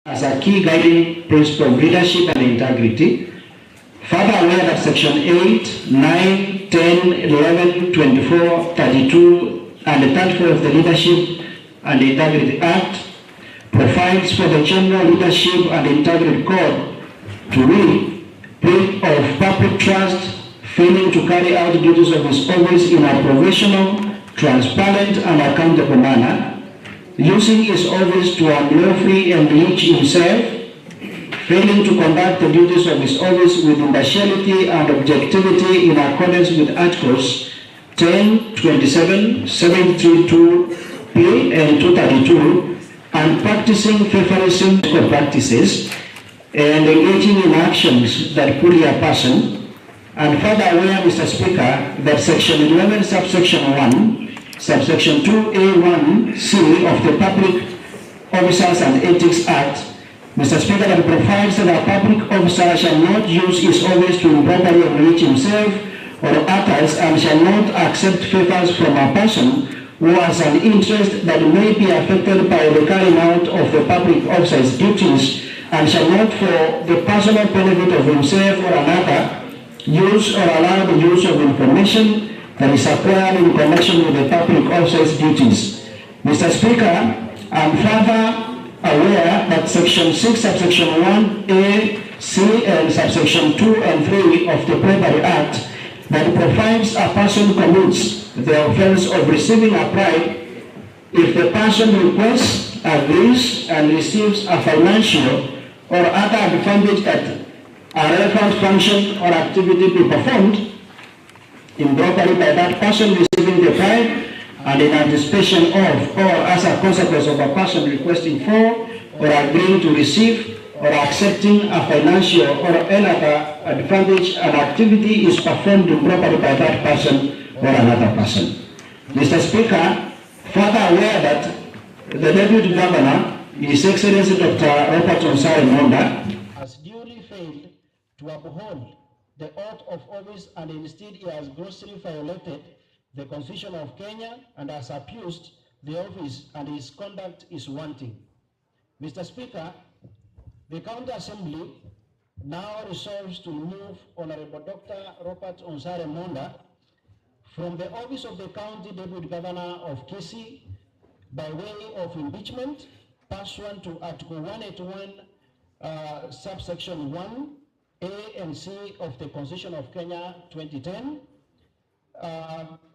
as a key guiding principle of leadership and integrity. Further aware that Section 8, 9, 10, 11, 24, 32, and 34 of the Leadership and Integrity Act provides for the General Leadership and Integrity Code to read, breach of public trust, failing to carry out duties of his office in a professional, transparent, and accountable manner, using his office to unlawfully enrich himself, failing to conduct the duties of his office with impartiality and objectivity in accordance with Articles 10, 27, 73(2)(p) and 232, and practicing favorism practices and engaging in actions that bully a person. And further aware, Mr. Speaker, that Section 11, subsection 1, subsection 2A1C of the Public Officers and Ethics Act, Mr. Speaker, that provides that a public officer shall not use his office to improperly enrich himself or others, and shall not accept favors from a person who has an interest that may be affected by the carrying out of the public officer's duties, and shall not, for the personal benefit of himself or another, use or allow the use of information that is acquired in connection with the public officer's duties. Mr. Speaker, I am further aware that Section 6, subsection 1A, C, and subsection 2 and 3 of the Bribery Act that provides a person commits the offense of receiving a bribe if the person requests, agrees, and receives a financial or other advantage that a relevant function or activity be performed improperly by that person receiving the bribe, and in anticipation of or as a consequence of a person requesting for or agreeing to receive or accepting a financial or another advantage, an activity is performed improperly by that person or another person. Mr. Speaker, further aware that the Deputy Governor, His Excellency Dr. Robert Onsare Monda, has duly failed to uphold the oath of office, and instead he has grossly violated the Constitution of Kenya and has abused the office, and his conduct is wanting. Mr. Speaker, the County Assembly now resolves to remove Honorable Dr. Robert Onsare Monda from the office of the County Deputy Governor of KISII by way of impeachment pursuant to Article 181, subsection 1, A and C of the Constitution of Kenya 2010,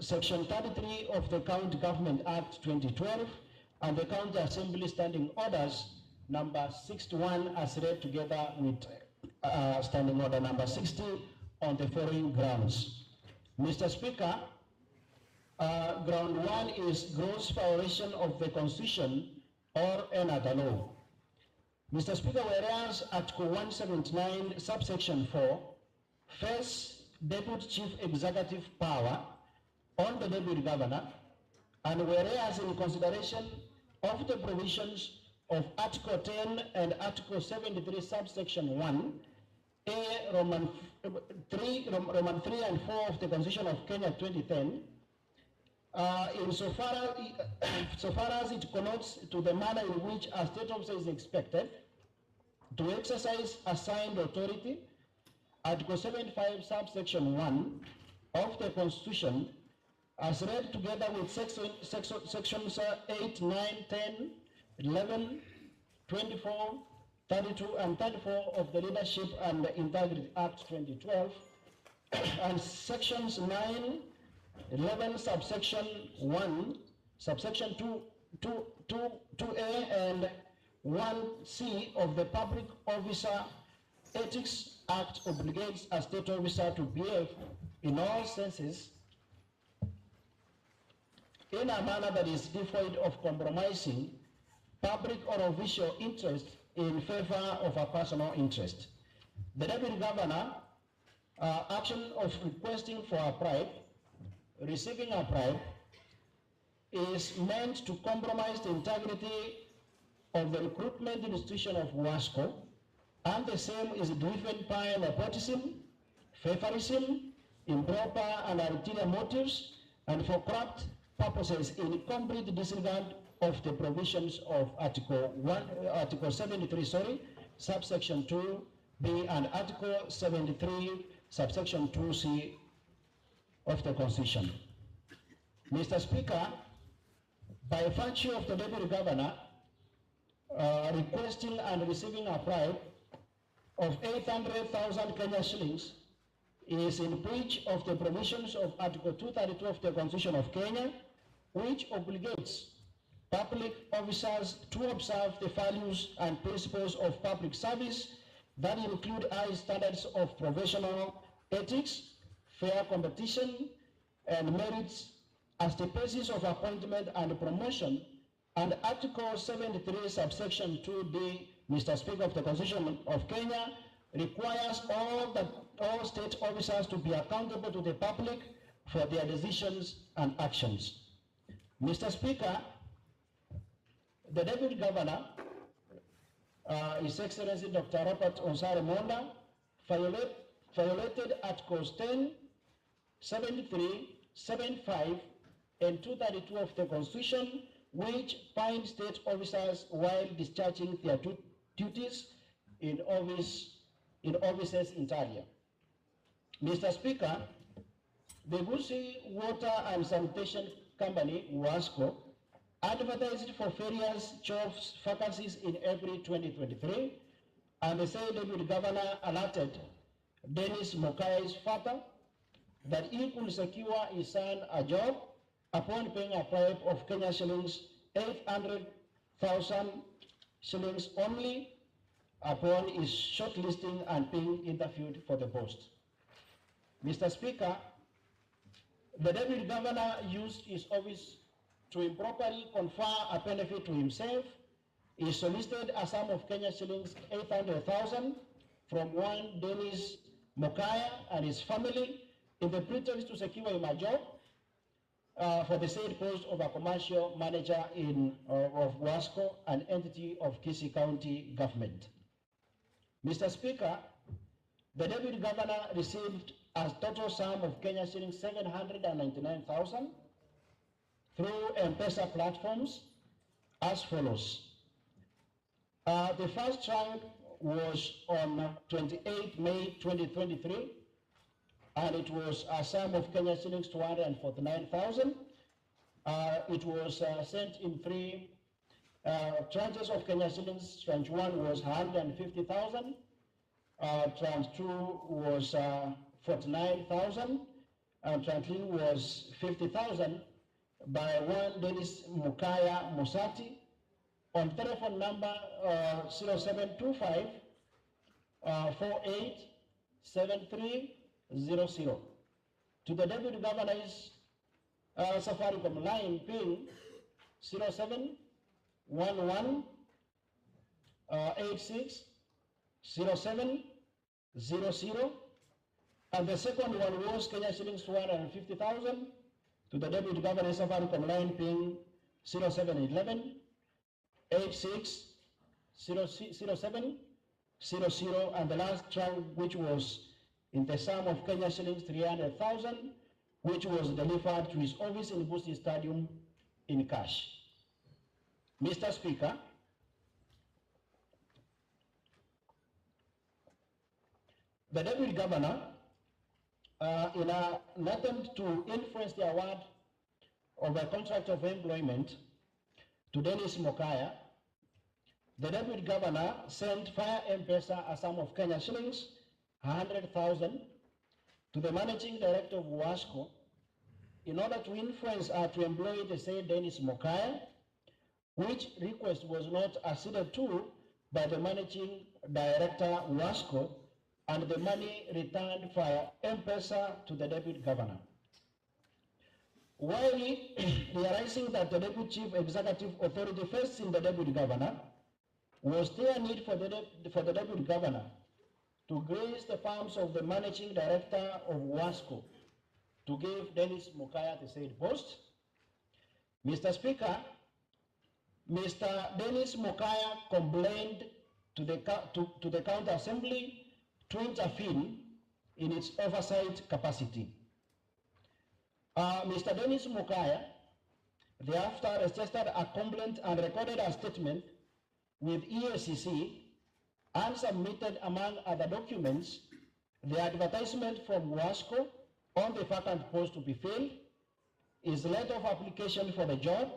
Section 33 of the County Government Act 2012, and the County Assembly Standing Orders number 61 as read together with Standing Order number 60 on the following grounds. Mr. Speaker, ground 1 is gross violation of the Constitution or another law. Mr. Speaker, whereas Article 179, subsection 4, first Deputy Chief Executive power on the Deputy Governor, and whereas in consideration of the provisions of Article 10 and Article 73, subsection 1, A, Roman 3 and 4 of the Constitution of Kenya 2010, insofar as it connotes to the manner in which a state officer is expected to exercise assigned authority, Article 75, subsection 1 of the Constitution, as read together with sections 8, 9, 10, 11, 24, 32, and 34 of the Leadership and Integrity Act 2012, and sections 9, 11, subsection 1, subsection 2A and 1C of the Public Officer Ethics Act obligates a state officer to behave in all senses in a manner that is devoid of compromising public or official interest in favor of a personal interest. The Deputy Governor action of requesting for a bribe, receiving a bribe, is meant to compromise the integrity of the recruitment institution of WASCO, and the same is driven by nepotism, favorism, improper and ulterior motives, and for corrupt purposes in complete disregard of the provisions of Article 73, subsection 2B and Article 73, subsection 2C of the Constitution. Mr. Speaker, by virtue of the Deputy Governor requesting and receiving a bribe of 800,000 Kenya shillings is in breach of the provisions of Article 232 of the Constitution of Kenya, which obligates public officers to observe the values and principles of public service that include high standards of professional ethics, fair competition, and merits as the basis of appointment and promotion. And Article 73, subsection 2D, Mr. Speaker, of the Constitution of Kenya requires all state officers to be accountable to the public for their decisions and actions. Mr. Speaker, the Deputy Governor, His Excellency Dr. Robert Onsare Monda, violated Articles 10, 73, 75, and 232 of the Constitution, which bind state officers while discharging their duties in offices interior. Mr. Speaker, the KISII Water and Sanitation Company, WASCO, advertised for various jobs vacancies in April 2023, and the said Deputy Governor alerted Dennis Mokaya's father that he could secure his son a job upon paying a bribe of Kenya shillings 800,000 shillings only upon his shortlisting and being interviewed for the post. Mr. Speaker, the Deputy Governor used his office to improperly confer a benefit to himself. He solicited a sum of Kenya shillings 800,000 from one Dennis Mokaya and his family in the pretext to secure him a job for the said post of a commercial manager of WASCO, an entity of KISII County government. Mr. Speaker, the Deputy Governor received a total sum of Kenya shillings 799,000 through M-Pesa platforms as follows. The first tranche was on 28 May 2023, and it was a sum of Kenya shillings 249,000. It was sent in three tranches of Kenya shillings. Tranche 1 was 150,000. Tranche 2 was 49,000. And tranche 3 was 50,000 by one Dennis Mukaya Musati on telephone number 0725 487300 to the Deputy Governor's Safaricom line pin 0711860700, and the second one was Kenya shillings 250,000 to the Deputy Governor's Safaricom line pin 0711 860700, and the last tranche, which was in the sum of Kenya shillings 300,000, which was delivered to his office in KISII Stadium in cash. Mr. Speaker, the Deputy Governor, in an attempt to influence the award of a contract of employment to Dennis Mokaya, the Deputy Governor sent via M-Pesa a sum of Kenya shillings 100,000 to the Managing Director of WASCO in order to influence her to employ the said Dennis Mokaya, which request was not acceded to by the Managing Director WASCO, and the money returned via M-Pesa to the Deputy Governor. While realizing that the Deputy Chief Executive Authority first in the Deputy Governor, was there a need for the Deputy Governor to grace the palms of the Managing Director of WASCO to give Dennis Mokaya the said post? Mr. Speaker, Mr. Dennis Mokaya complained to the County Assembly to intervene in its oversight capacity. Mr. Dennis Mokaya thereafter registered a complaint and recorded a statement with EACC and submitted, among other documents, the advertisement from WASCO on the vacant post to be filled, his letter of application for the job,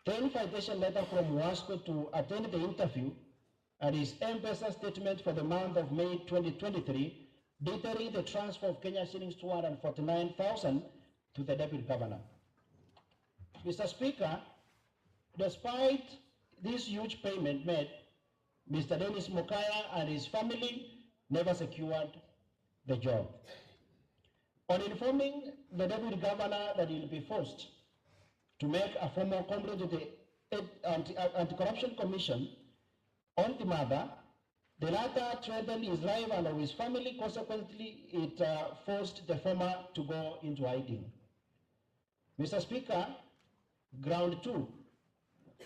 the invitation letter from WASCO to attend the interview, and his M-Pesa statement for the month of May 2023, detailing the transfer of Kenya shillings 249,000 to the Deputy Governor. Mr. Speaker, despite this huge payment made, Mr. Dennis Mokaya and his family never secured the job. On informing the Deputy Governor that he will be forced to make a formal complaint to the Anti-Corruption Commission on the matter, the latter threatened his life and of his family. Consequently, it forced the former to go into hiding. Mr. Speaker, ground 2,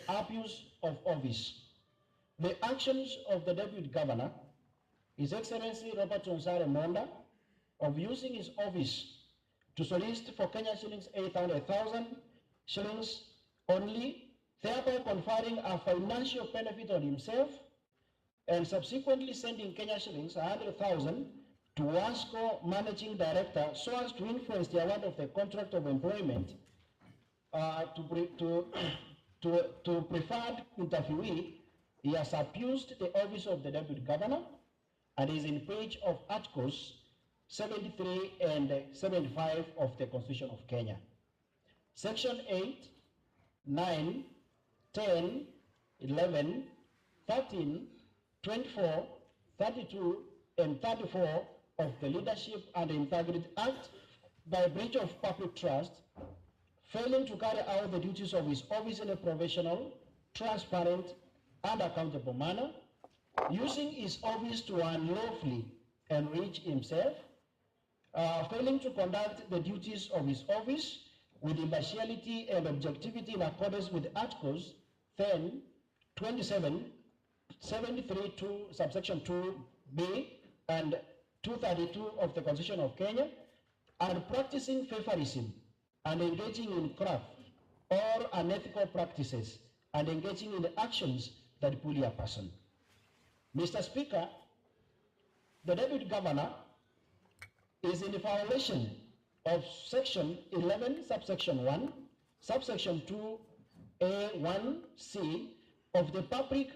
abuse of office. The actions of the Deputy Governor, His Excellency Robert Onsare Monda, of using his office to solicit for Kenya shillings 800,000 shillings only, thereby conferring a financial benefit on himself, and subsequently sending Kenya shillings 100,000 to WASCO Managing Director so as to influence the award of the contract of employment to preferred interviewee. He has abused the office of the Deputy Governor and is in breach of Articles 73 and 75 of the Constitution of Kenya. Section 8, 9, 10, 11, 13, 24, 32, and 34 of the Leadership and Integrity Act by breach of public trust, failing to carry out the duties of his office in a professional, transparent, and accountable manner, using his office to unlawfully enrich himself, failing to conduct the duties of his office with impartiality and objectivity in accordance with Articles 10, 27, 73 to subsection 2b and 232 of the Constitution of Kenya, and practicing favorism and engaging in craft or unethical practices and engaging in actions that bully a person. Mr. Speaker, the Deputy Governor is in violation of Section 11, subsection 1, subsection 2A1C of the Public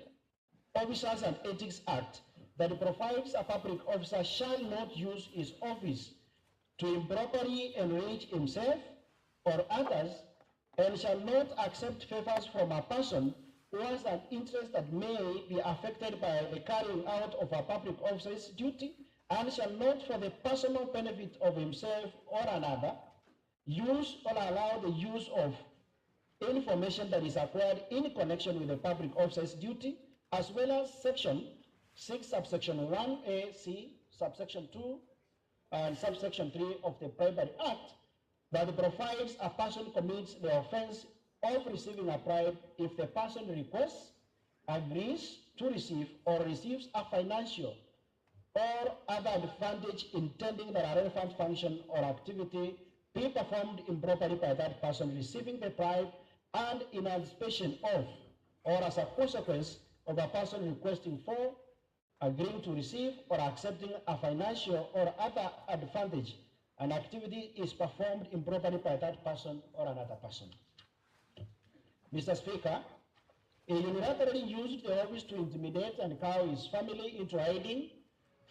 Officers and Ethics Act that provides a public officer shall not use his office to improperly enrich himself or others, and shall not accept favors from a person who has an interest that may be affected by the carrying out of a public officer's duty, and shall not, for the personal benefit of himself or another, use or allow the use of information that is acquired in connection with the public officer's duty, as well as Section 6, subsection 1A, C, subsection 2, and subsection 3 of the Bribery Act, that provides a person commits the offense of receiving a bribe if the person requests, agrees to receive, or receives a financial or other advantage intending that a relevant function or activity be performed improperly by that person receiving the bribe, and in anticipation of or as a consequence of a person requesting for, agreeing to receive, or accepting a financial or other advantage, an activity is performed improperly by that person or another person. Mr. Speaker, he unilaterally used the office to intimidate and cow his family into hiding,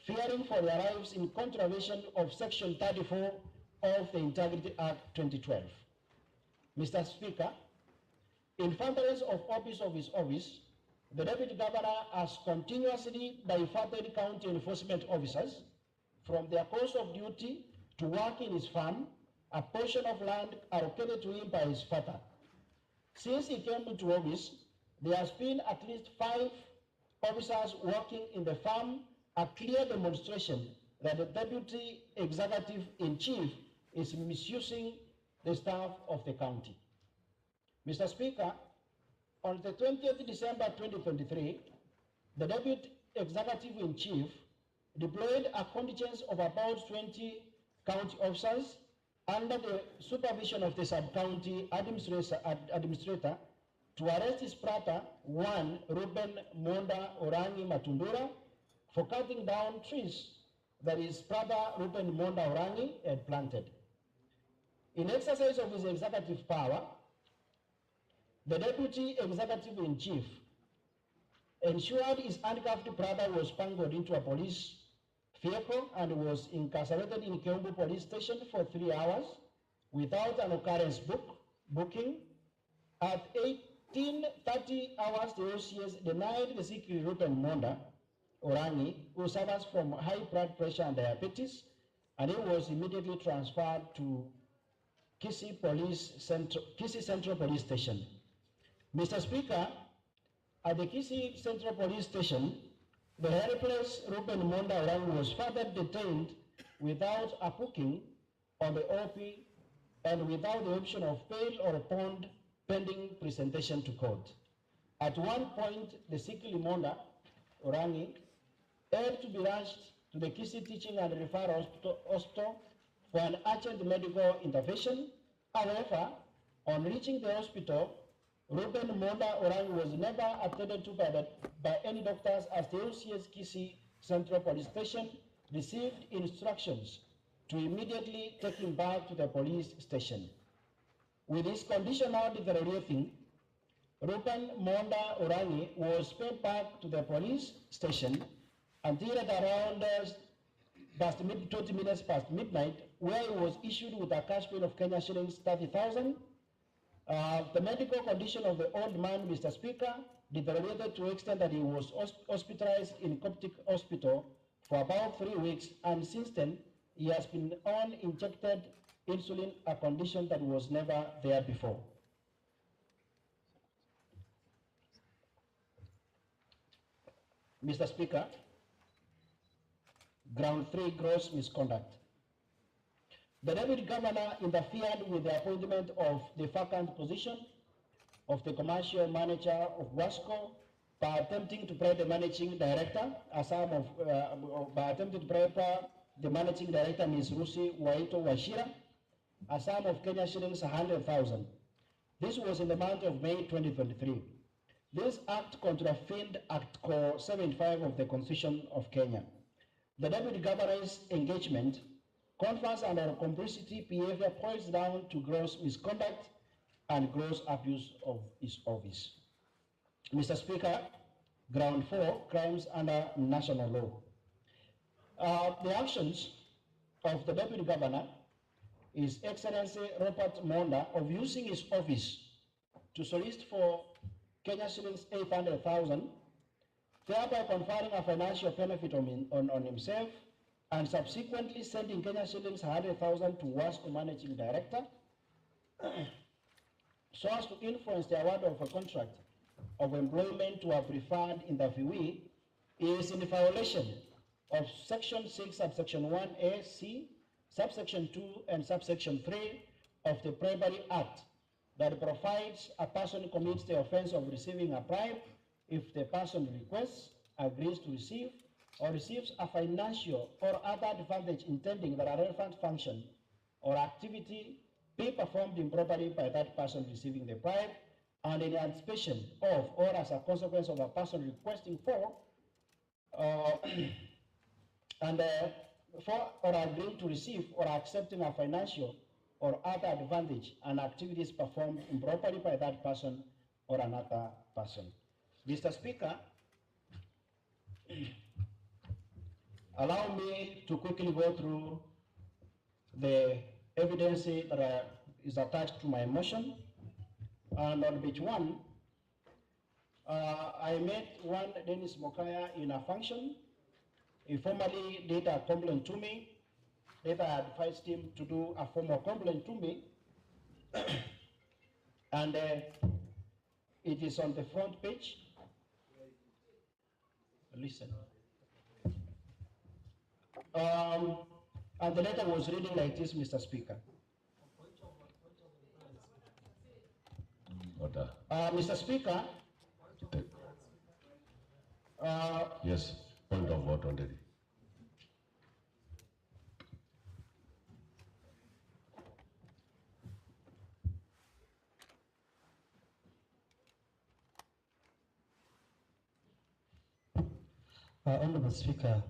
fearing for their lives in contravention of Section 34 of the Integrity Act 2012. Mr. Speaker, in furtherance of office of his office, the Deputy Governor has continuously diverted county enforcement officers from their course of duty to work in his farm, a portion of land allocated to him by his father. Since he came into office, there has been at least 5 officers working in the farm, a clear demonstration that the Deputy Executive in Chief is misusing the staff of the county. Mr. Speaker, on the 20th December 2023, the Deputy Executive in Chief deployed a contingent of about 20 county officers under the supervision of the sub-county administrator, to arrest his brother, one Ruben Monda Orangi Matundura, for cutting down trees that his brother Ruben Monda Orangi had planted. In exercise of his executive power, the deputy executive in chief ensured his handcuffed brother was smuggled into a police vehicle and was incarcerated in Kiombu police station for 3 hours without an occurrence booking. At 18:30 hours, the OCS denied the sick Ruben Monda Orangi, who suffers from high blood pressure and diabetes, and he was immediately transferred to KISII Central Police Station. Mr. Speaker, at the KISII Central Police Station, the helpless Ruben Monda Orangi was further detained without a booking on the OP and without the option of bail or bond pending presentation to court. At one point, the sickly Monda Orangi had to be rushed to the KISII Teaching and Referral Hospital for an urgent medical intervention. However, on reaching the hospital, Ruben Monda Orangi was never attended to by any doctors, as the OCS KISII Central Police Station received instructions to immediately take him back to the police station. With his condition now deteriorating, Ruben Monda Orangi was paid back to the police station until at around 20 minutes past midnight, where he was issued with a cash bail of Kenya shillings 30,000. The medical condition of the old man, Mr. Speaker, deteriorated to the extent that he was hospitalized in Coptic Hospital for about 3 weeks, and since then he has been on injected insulin, a condition that was never there before. Mr. Speaker, ground 3, gross misconduct. The Deputy Governor interfered with the appointment of the vacant position of the commercial manager of WASCO by attempting to bribe the managing director, by attempting to bribe the managing director, Ms. Rusi Waito Washira, a sum of Kenya shillings 100,000. This was in the month of May 2023. This act contravened Act 75 of the Constitution of Kenya. The Deputy Governor's engagement confers under complicity behavior points down to gross misconduct and gross abuse of his office. Mr. Speaker, ground 4, crimes under national law. The actions of the Deputy Governor, His Excellency Robert Monda, of using his office to solicit for Kenya shillings 800,000, thereby conferring a financial benefit on himself, and subsequently sending Kenya shillings 100,000 to WASCO Managing Director, so as to influence the award of a contract of employment to a preferred interviewee, is in violation of Section 6, subsection 1A, C, subsection 2, and subsection 3 of the Bribery Act, that provides a person commits the offense of receiving a bribe if the person requests, agrees to receive, or receives a financial or other advantage intending that a relevant function or activity be performed improperly by that person receiving the bribe, and in anticipation of or as a consequence of a person requesting for for or agreeing to receive or accepting a financial or other advantage and activities performed improperly by that person or another person. Mr. Speaker, allow me to quickly go through the evidence that is attached to my motion. And on page 1, I met one Dennis Mokaya in a function. He formally did a complaint to me. Later I advised him to do a formal complaint to me. And it is on the front page. Listen. And the letter was reading like this, Mr. Speaker. Order. Mr. Speaker. Yes, point of order already. Honorable Speaker,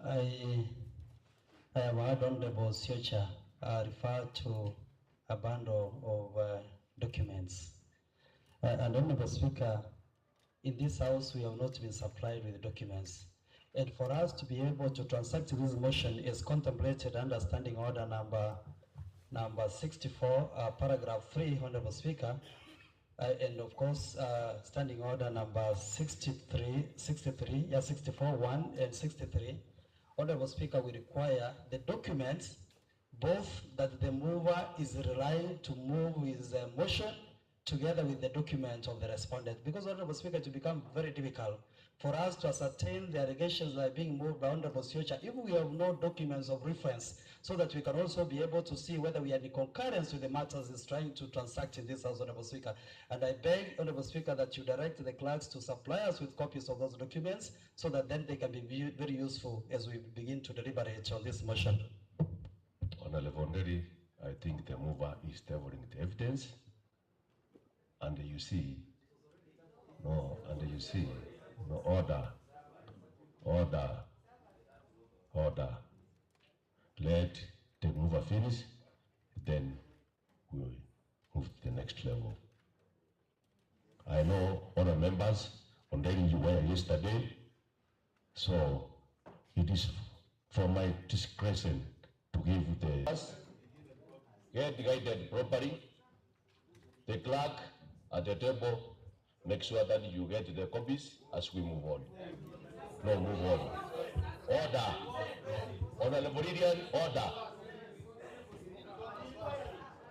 I have heard Honorable Siocha refer to a bundle of documents. And Honorable Speaker, in this House we have not been supplied with documents. And for us to be able to transact this motion is contemplated under Standing Order number 64, paragraph 3, Honorable Speaker, and of course, Standing Order number 64, 1 and 63. Honorable Speaker, we require the documents, both that the mover is relying to move his motion together with the document of the respondent. Because, Honorable Speaker, it will become very difficult for us to ascertain the allegations that are being moved by Honorable Siocha if we have no documents of reference, so that we can also be able to see whether we are in concurrence with the matters is trying to transact in this House, Honorable Speaker. And I beg, Honorable Speaker, that you direct the clerks to supply us with copies of those documents, so that then they can be very useful as we begin to deliberate on this motion. Honorable Nderi, I think the mover is tabling the evidence, and you see, no, order. Let the mover finish, then we'll move to the next level. I know other members on daily you were yesterday, so it is from my discretion to give the get guided properly. The clerk at the table, make sure that you get the copies as we move on. No, move on. Order. Honorable Lydian, order.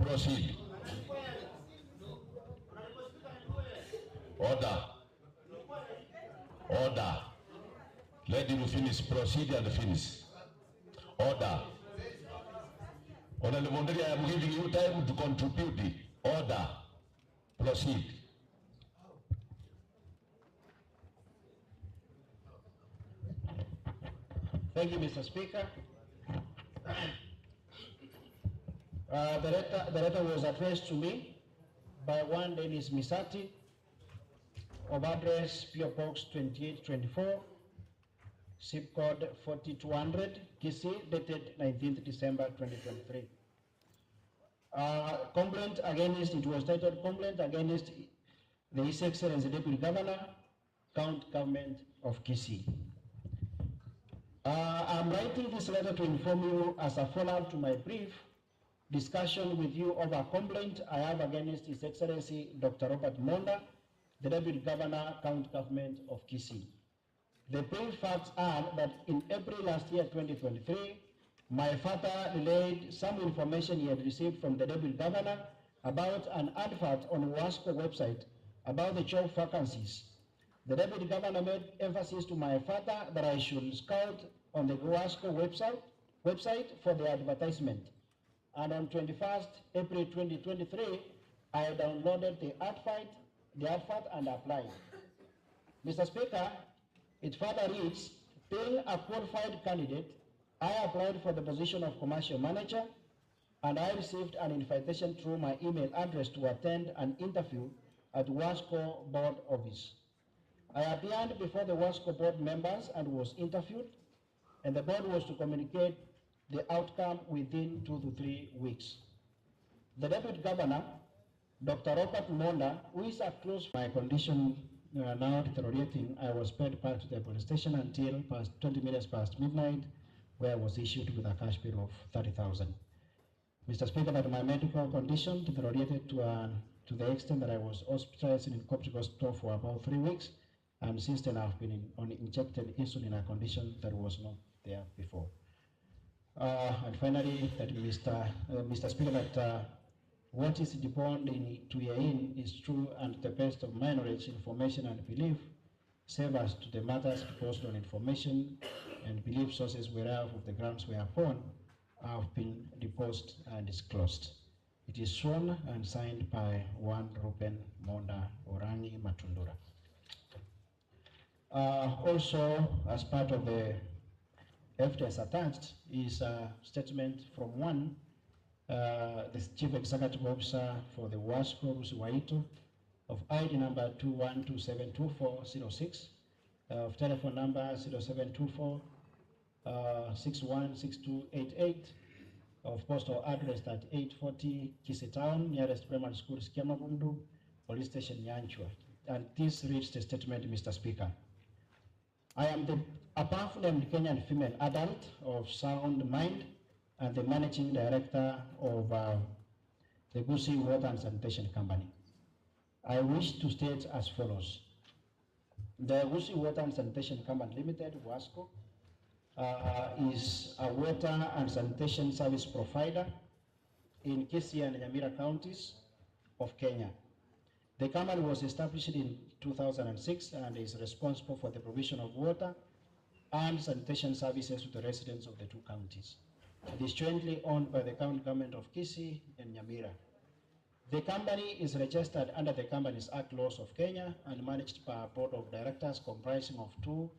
Proceed. Order. Order. Let him finish. Proceed and finish. Order. Honorable Mondri, I am giving you time to contribute. Order. Proceed. Thank you, Mr. Speaker. The letter was addressed to me by one Dennis Misati of address PO Box 2824, zip code 4200, KISII, dated 19th December 2023. Complaint against, it was titled Complaint Against the His Excellency Deputy Governor, County Government of KISII. I'm writing this letter to inform you as a follow-up to my brief discussion with you over a complaint I have against His Excellency Dr. Robert Monda, the Deputy Governor, County Government of KISII. The brief facts are that in April last year, 2023, my father relayed some information he had received from the Deputy Governor about an advert on WASCO website about the job vacancies. The Deputy Governor made emphasis to my father that I should scout on the WASCO website for the advertisement. And on 21st April 2023, I downloaded the advert and applied. Mr. Speaker, it further reads, being a qualified candidate, I applied for the position of commercial manager, and I received an invitation through my email address to attend an interview at WASCO board office. I appeared before the WASCO board members and was interviewed, and the board was to communicate the outcome within 2 to 3 weeks. The Deputy Governor, Dr. Robert Monda, who is a close my condition now deteriorating, I was paid back to the police station until 20 minutes past midnight, where I was issued with a cash bill of 30,000. Mr. Speaker, that my medical condition deteriorated to the extent that I was hospitalized in Coptic Hospital for about 3 weeks, and since then I've been on injected insulin in a condition that was not there before. And finally, that Mr. Speaker, that what is deponed to herein is true and to the best of my knowledge, information and belief, save as to the matters proposed on information and belief sources whereof of the grounds whereupon have been deposed and disclosed. It is sworn and signed by one Ruben Monda Orangi Matundura. Also, as part of the evidence attached is a statement from one, the Chief Executive Officer for the WASCO Rusi Waito of ID number 21272406, of telephone number 0724 616288, of postal address at 840 KISII Town, nearest primary school Skiamabundu, police station Nyanchwa. And this reads the statement, Mr. Speaker. I am the above named Kenyan female adult of sound mind and the managing director of the KISII Water and Sanitation Company. I wish to state as follows. The KISII Water and Sanitation Company Limited, WASCO, is a water and sanitation service provider in KISII and Nyamira counties of Kenya. The company was established in 2006 and is responsible for the provision of water and sanitation services to the residents of the two counties. It is jointly owned by the county government of KISII and Nyamira. The company is registered under the Companies Act laws of Kenya and managed by a board of directors comprising of two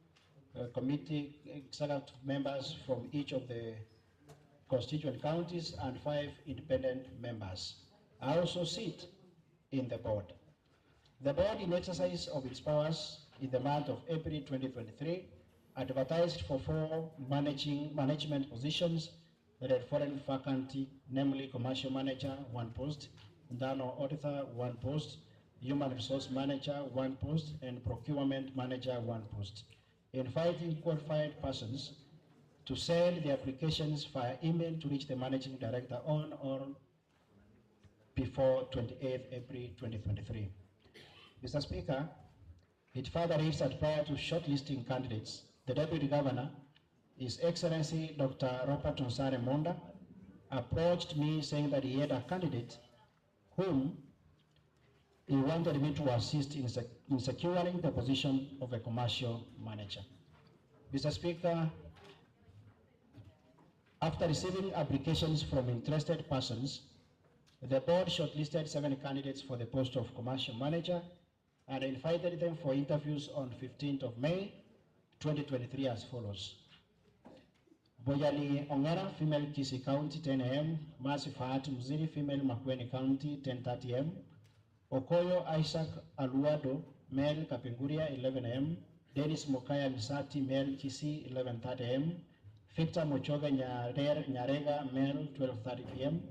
committee executive members from each of the constituent counties and 5 independent members. I also sit in the board. The board, in exercise of its powers in the month of April 2023, advertised for 4 management positions that had foreign vacancy, namely commercial manager, 1 post, internal auditor, 1 post, human resource manager, 1 post, and procurement manager, 1 post. Inviting qualified persons to send the applications via email to reach the managing director on or before 28th April 2023. Mr. Speaker, it further reads that prior to shortlisting candidates, the Deputy Governor, His Excellency Dr. Robert Onsare Monda, approached me saying that he had a candidate whom he wanted me to assist in securing the position of a commercial manager. Mr. Speaker, after receiving applications from interested persons, the board shortlisted 7 candidates for the post of commercial manager and invited them for interviews on 15th of May 2023 as follows. Boyani Ongera, female KISII County, 10 a.m. Mercy Fahati Muziri, female Makueni County, 10:30 a.m. Okoyo Isaac Aluado, male Kapenguria, 11 a.m. Dennis Mokaya Misati, male KISII, 11:30 a.m. Victor Mochoga Nyarega, male, 12:30 p.m.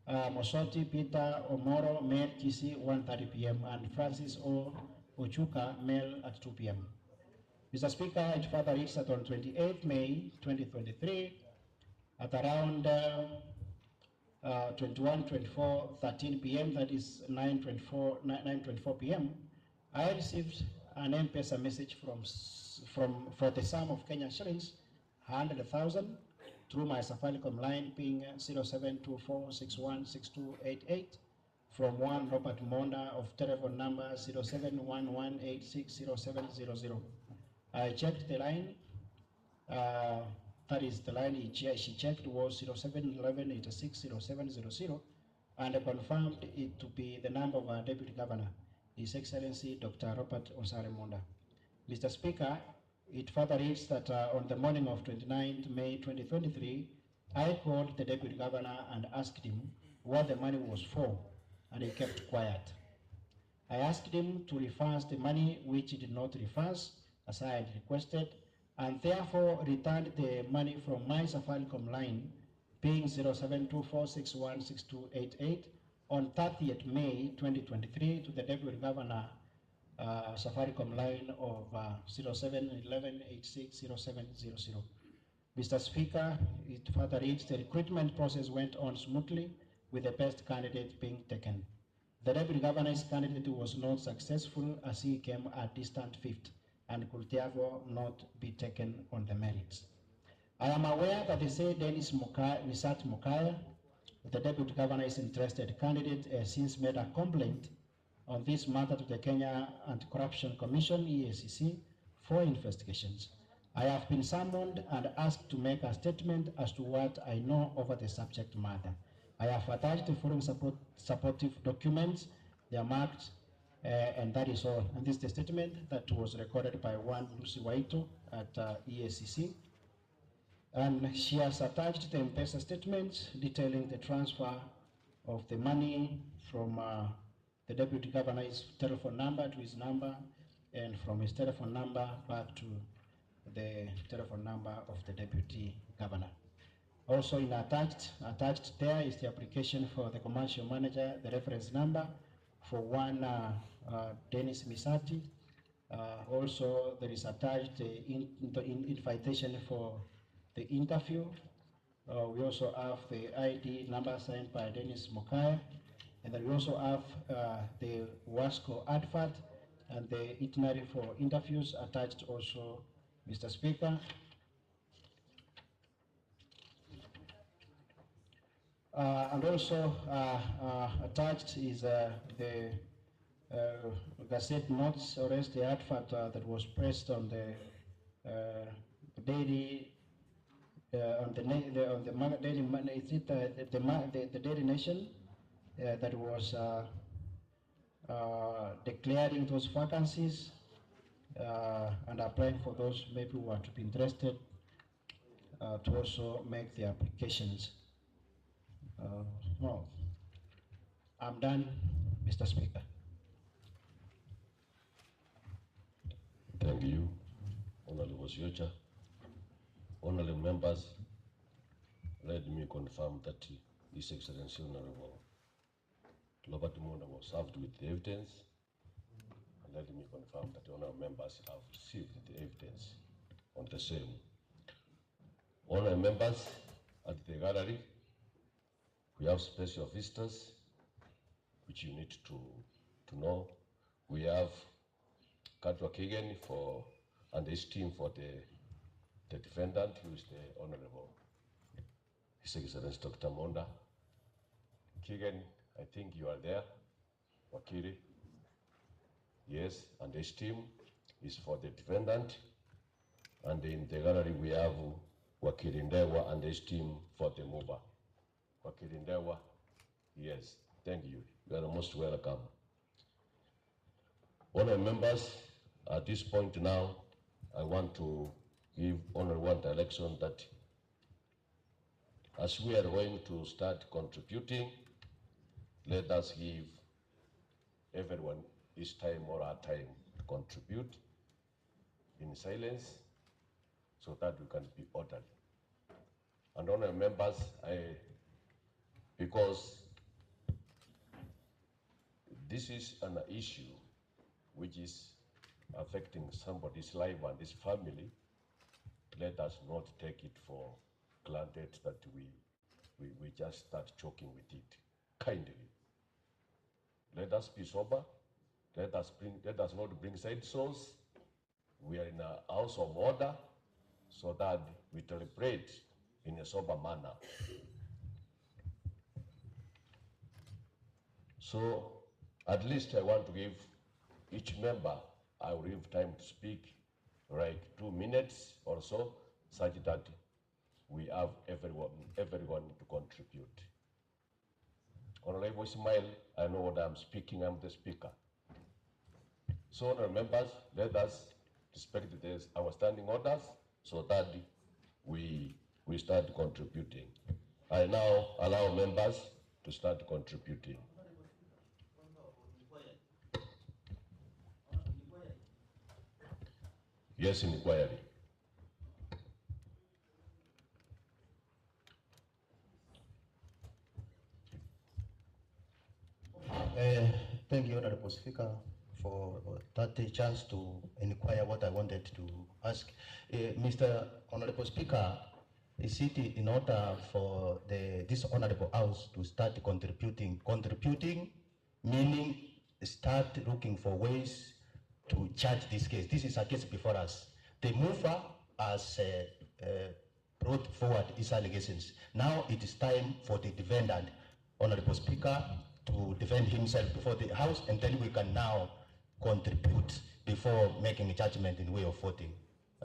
Mosoti Peter Omoro, male KISII, 1:30 p.m. and Francis O. Ochuka, male, at 2 p.m. Mr. Speaker, it further reads that on 28th May 2023, at around 13 p.m., that is 9:24 p.m., I received an M-Pesa message for the sum of Kenyan shillings 100,000 through my Safaricom line being 0724616288 from one Robert Monda of telephone number 0711860700. I checked the line, that is the line she checked was 0711860700, and I confirmed it to be the number of our Deputy Governor, His Excellency Dr. Robert Onsare Monda. Mr. Speaker, it further reads that on the morning of 29th May 2023, I called the Deputy Governor and asked him what the money was for, and he kept quiet. I asked him to reverse the money, which he did not reverse, as I had requested, and therefore returned the money from my Safaricom line, being 0724616288, on 30th May 2023 to the Deputy Governor Safaricom line of 0711860700. Mr. Speaker, it further reads the recruitment process went on smoothly with the best candidate being taken. The Deputy Governor's candidate was not successful as he came a distant 5th and could therefore not be taken on the merits. I am aware that the said Dennis Misat Mokaya, the Deputy Governor's interested candidate, has since made a complaint on this matter to the Kenya Anti-Corruption Commission, EACC, for investigations. I have been summoned and asked to make a statement as to what I know over the subject matter. I have attached the following supportive documents. They are marked, and that is all. And this is the statement that was recorded by one Lucy Waito at EACC. And she has attached the M-Pesa statement detailing the transfer of the money from the Deputy Governor's telephone number to his number and from his telephone number back to the telephone number of the Deputy Governor. Also attached there is the application for the commercial manager, the reference number for one Dennis Misati. Also, there is attached the invitation for the interview. We also have the ID number signed by Dennis Mokaya, and then we also have the WASCO advert and the itinerary for interviews attached also, Mr. Speaker. And also attached is the Gazette notes, or else the advert that was pressed on the daily on the daily, is it the Daily Nation that was declaring those vacancies and applying for those maybe who want to be interested to also make the applications. No, I'm done, Mr. Speaker. Thank you, Honorable Siocha. Honorable members, let me confirm that His Excellency Honorable Robert Monda was served with the evidence, and let me confirm that honorable members have received the evidence on the same. Honorable members, at the gallery, we have special visitors, which you need to know. We have Katwa Kigen and his team for the defendant, who is the Honorable His Excellency Dr. Monda. Kigen, I think you are there. Wakiri. Yes, and his team is for the defendant. And in the gallery we have Wakiri Ndewa and his team for the mover. Wakiri Ndewa, yes, thank you. You are most welcome. Honorable members, at this point now, I want to give one direction that as we are going to start contributing, let us give everyone his time or our time to contribute in silence so that we can be orderly. And honorable members, because this is an issue which is affecting somebody's life and his family, let us not take it for granted that we just start joking with it. Kindly, let us be sober. Let us not bring side souls. We are in a house of order, so that we deliberate in a sober manner. So, at least I want to give each member, I will give time to speak, like 2 minutes or so, such that we have everyone to contribute. Honorable Ismail, I know what I'm speaking, I'm the speaker. So, honorable members, let us respect our standing orders so that we start contributing. I now allow members to start contributing. Yes, inquiry. Thank you, Honorable Speaker, for that chance to inquire what I wanted to ask. Mr. Honorable Speaker, is it in order for this Honorable House to start contributing, meaning start looking for ways to charge this case? This is a case before us. The mover has brought forward his allegations. Now it is time for the defendant, Honorable Speaker, to defend himself before the House, and then we can now contribute before making a judgment in way of voting.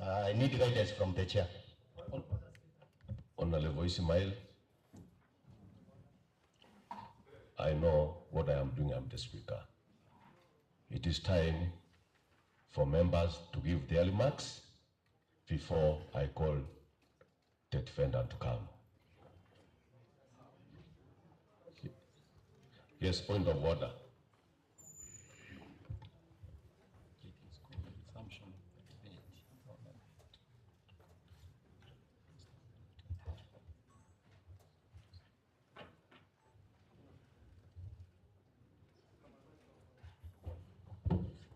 I need guidance from the chair. Honorable Ismail, I know what I am doing, I'm the speaker. It is time for members to give their remarks before I call the defendant to come. Yes, point of order.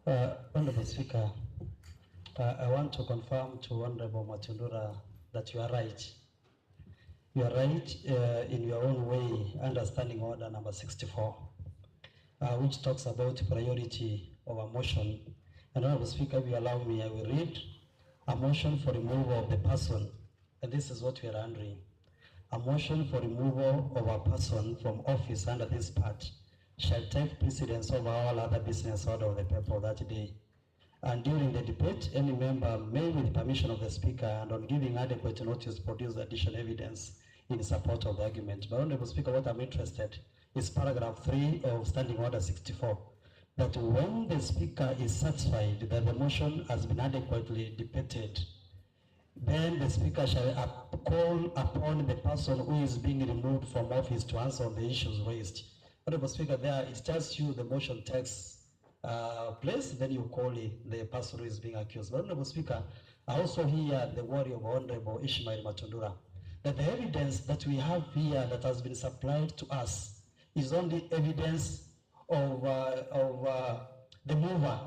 Honorable Speaker, I want to confirm to Honorable Matundura that you are right. You are right in your own way, understanding order number 64, which talks about priority of a motion. And Honorable Speaker, if you allow me, I will read a motion for removal of the person, and this is what we are handling. A motion for removal of a person from office under this part shall take precedence over all other business order of the people that day. And during the debate, any member may, with permission of the Speaker and on giving adequate notice, produce additional evidence in support of the argument. But Honorable Speaker, what I'm interested is paragraph 3 of Standing Order 64, that when the Speaker is satisfied that the motion has been adequately debated, then the Speaker shall call upon the person who is being removed from office to answer on the issues raised. Honorable Speaker, there it tells you the motion takes place, then you call the person who is being accused. But Honorable Speaker, I also hear the worry of Honorable Ishmael Matundura, that the evidence that we have here that has been supplied to us is only evidence of the mover.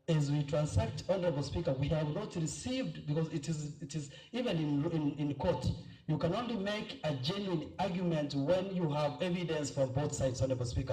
As we transact, Honorable Speaker, we have not received, because it is even in court, you can only make a genuine argument when you have evidence from both sides, Honorable Speaker.